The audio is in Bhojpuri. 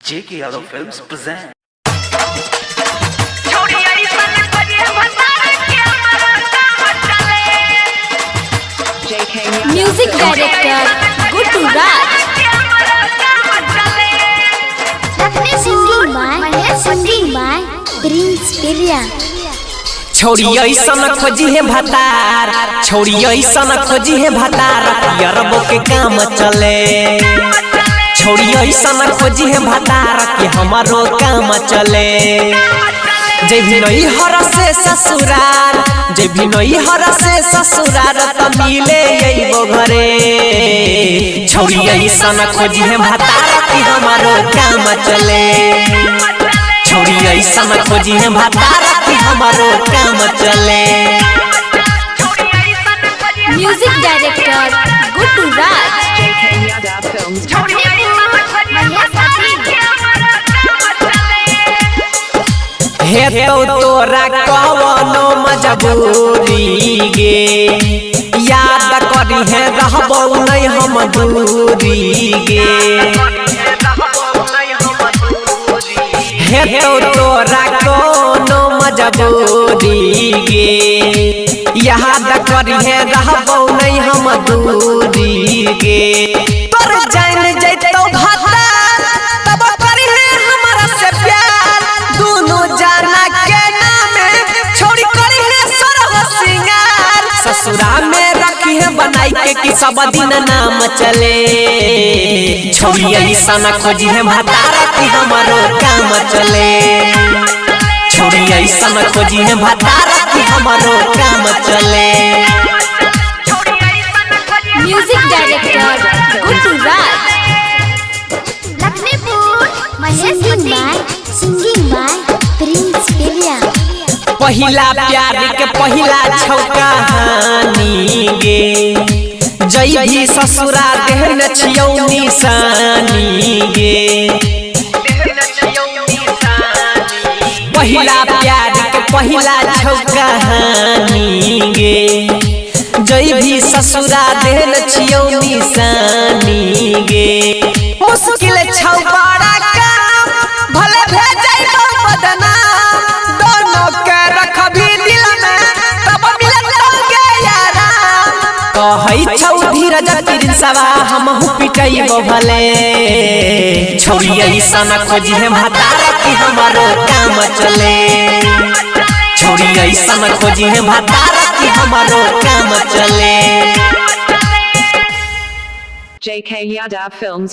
JK Yadav Films present. Music director Guddu Raj. Singing by Prince Piliya. छोड़ी ऐसन खोजी है भतार, छोड़ी ऐसन खोजी है भतार, अरबों के काम चले। छोड़ी ऐसन खोजी है भतार कि हमारो काम चले। जे भी नई हर से ससुराल, जे भी नई हर से ससुराल त मिले अइबो घरे। छोड़ी ऐसन खोजी है भतार कि हमारो काम चले। छोड़ी ऐसन खोजी है भतार कि हमारो काम चले। म्यूजिक डायरेक्टर गुड्डू राज। हे तो तोरा कवनो मजबूरी गे, याद करी है रहबो नहीं हम दूरी गे। हे तो तोरा कोनो मजबूरी गे, याद करी है रहबो नहीं हम दूरी गे। तोर जान जैतो भाता तब करी है हमारा से प्यार, दोनों जाना के नामे छोड़ी करी है सरह सिंगार। ससुरा में रखी है बनाई के कि सब दिन नाम चले। छोड़ी ऐसन खोजी है भतार कि हमारो काम चले। छोड़ी ऐसन खोजी है भतार कि हमारो काम चले। Music director Guddu Raj. Singing by Prince Piliya. पहिला प्यार के पहिला छौकहानी गे, जई भी ससुरा देहन छियौ निशानी गे। पहिला प्यार के पहिला छौकहानी गे, जई भी ससुरा देहन छियौ निशानी गे। मुश्किल छौ बड़ा काम भले भेजैबो बदनाम, दोनों के रखबी दिल में तब मिलतौगे आराम। कहै छौ धीरज प्रिंसवा हमहु पिटैबो भले। छोड़ी ऐसन खोजी है भतार कि हमारो काम चले। छोड़ी ऐसन खोजी है भतार कि हमारो काम चले। JK Yadav Films